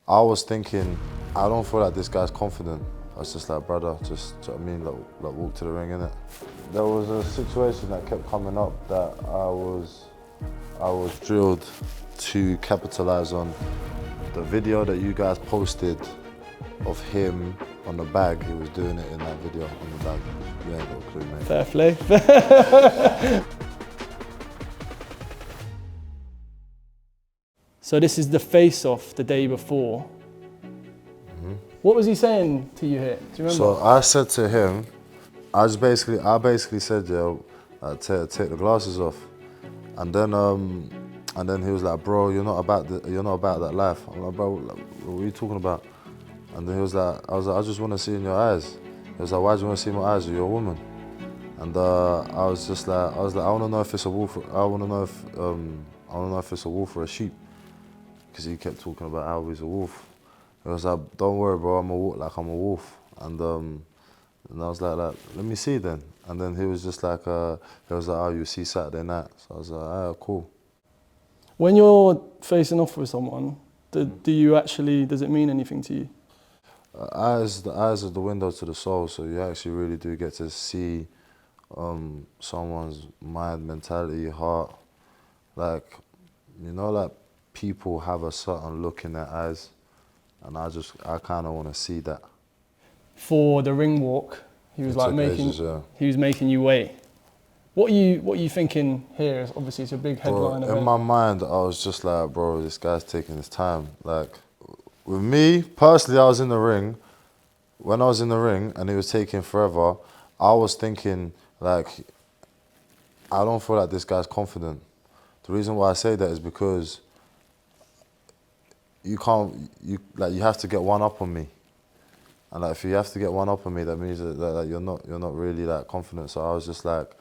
I was thinking, I don't feel like this guy's confident. I was just like, brother, just, do you know what I mean? Like walk to the ring, innit? There was a situation that kept coming up that I was drilled to capitalize on. The video that you guys posted of him on the bag, he was doing it in that video on the bag. You ain't got a clue, mate. Fair play. So this is the face-off the day before. What was he saying to you here? Do you remember? So I said to him, I basically said, yo, take the glasses off, and then he was like, bro, you're not about that life. I'm like, bro, what are you talking about? And then he was like, I was like, I just want to see in your eyes. He was like, why do you want to see in my eyes? You're a woman. And I was like, I want to know if it's a wolf. I want to know if it's a wolf or a sheep, because he kept talking about how he's a wolf. He was like, don't worry, bro, I'm a wolf. And I was like, let me see then. And then he was just like, he was like, oh, you see Saturday night. So I was like, ah, cool. When you're facing off with someone, does it mean anything to you? The eyes are the window to the soul, so you actually really do get to see someone's mind, mentality, heart. Like, you know, like people have a certain look in their eyes, and I kind of want to see that. For the ring walk, he was he was making you wait. What are you thinking here? Obviously, it's a big headline event. In my mind, I was just like, bro, this guy's taking his time. Like, with me personally, I was in the ring. When I was in the ring and he was taking forever, I was thinking, like, I don't feel like this guy's confident. The reason why I say that is because you have to get one up on me. And like, if you have to get one up on me, that means that you're not really that confident. So I was just like,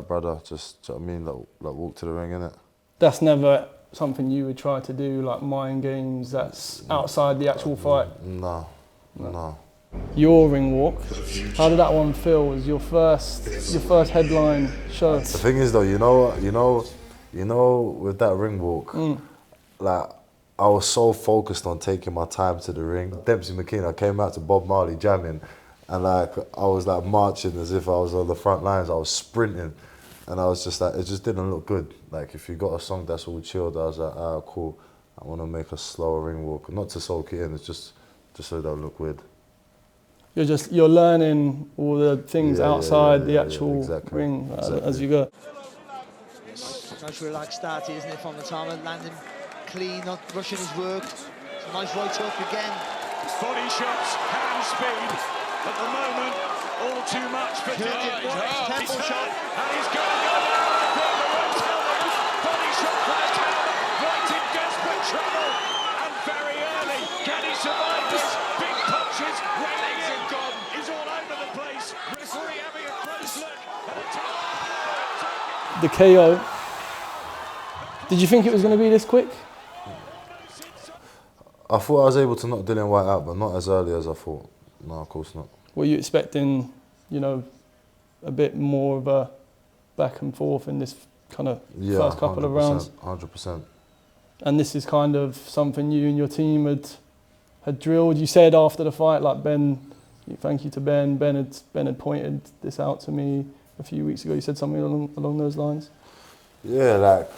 brother, just, do you know what I mean? Like walk to the ring, innit? That's never something you would try to do, like mind games that's outside the actual fight? No. Your ring walk, how did that one feel? Was your first headline show? The thing is though, you know, with that ring walk, like, I was so focused on taking my time to the ring. Dempsey McKean, I came out to Bob Marley jamming, and like, I was like marching as if I was on the front lines. I was sprinting, and I was just like, it just didn't look good. Like, if you got a song that's all chilled, I was like, ah, cool. I want to make a slower ring walk, not to soak it in. It's just so it don't look weird. You're learning all the things outside the actual ring as you go. Nice relaxed start, isn't it, from Itauma, landing clean, not rushing his work. It's a nice right hook again. Body shots, hand speed. At the moment, all too much for Dillian Whyte. Temple shot. And he's going down. Body shot from Itauma. Right in desperate trouble. And very early. Can he survive this? Big punches. Legs are gone. He's all over the place. Referee having a close look. The KO. Did you think it was going to be this quick? I thought I was able to knock Dillian Whyte out, but not as early as I thought. No, of course not. Were you expecting, a bit more of a back and forth in this kind of first couple of rounds? 100%. And this is kind of something you and your team had drilled. You said after the fight, like thank you to Ben. Ben had pointed this out to me a few weeks ago. You said something along those lines. Yeah, like,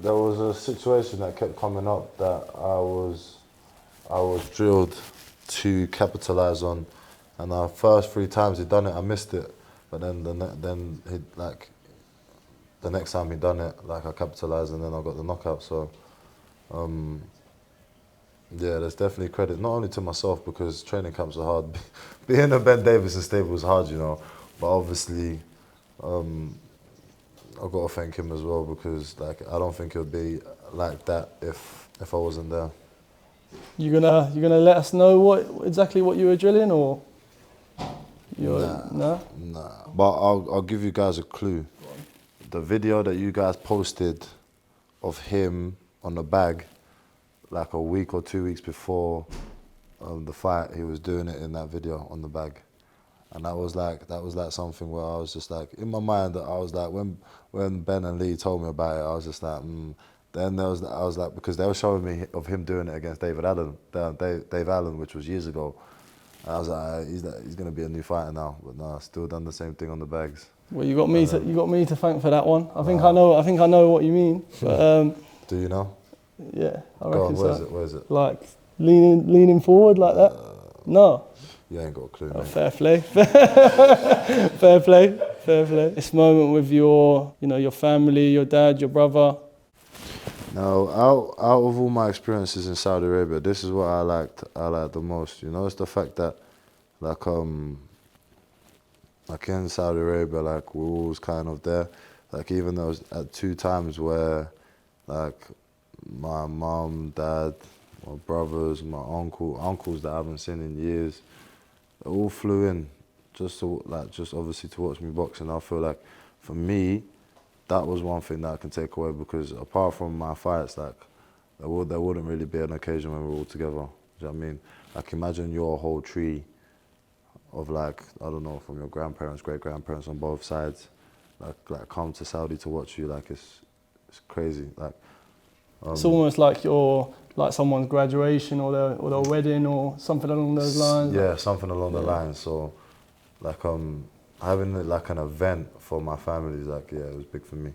there was a situation that kept coming up that I was drilled to capitalize on, and the first 3 times he done it, I missed it. But then the next time he done it, like, I capitalized and then I got the knockout. So yeah, there's definitely credit, not only to myself, because training camps are hard. Being a Ben Davison stable is hard, but obviously I've got to thank him as well, because like, I don't think it would be like that if I wasn't there. You gonna let us know exactly what you were drilling, or? Nah. But I'll give you guys a clue. The video that you guys posted of him on the bag, like a week or 2 weeks before the fight, he was doing it in that video on the bag. And that was like something where I was just like, in my mind, I was like, when Ben and Lee told me about it, I was just like, then I was like, because they were showing me of him doing it against Dave Allen, which was years ago. I was like, he's gonna be a new fighter now, but no, still done the same thing on the bags. Well, you got me to thank for that one. I think I know what you mean. But, do you know? Yeah, I Go reckon on, so. where is it? Like leaning forward like that. No. You ain't got a clue. Oh, Mate. fair play. Fair play. Fair play. This moment with your family, your dad, your brother. No, out of all my experiences in Saudi Arabia, this is what I liked the most. You know, it's the fact that like in Saudi Arabia, like we're always kind of there. Like even there was at 2 times where like my mum, dad, my brothers, my uncles that I haven't seen in years, they all flew in just obviously to watch me box. And I feel like for me, that was one thing that I can take away, because apart from my fights, like there wouldn't really be an occasion when we're all together. Do you know what I mean? Like imagine your whole tree of like, I don't know, from your grandparents, great grandparents on both sides, like come to Saudi to watch you. Like it's crazy. Like it's almost like someone's graduation or their wedding or something along those lines. Yeah, something along the lines. So like having like an event for my family is like, yeah, it was big for me.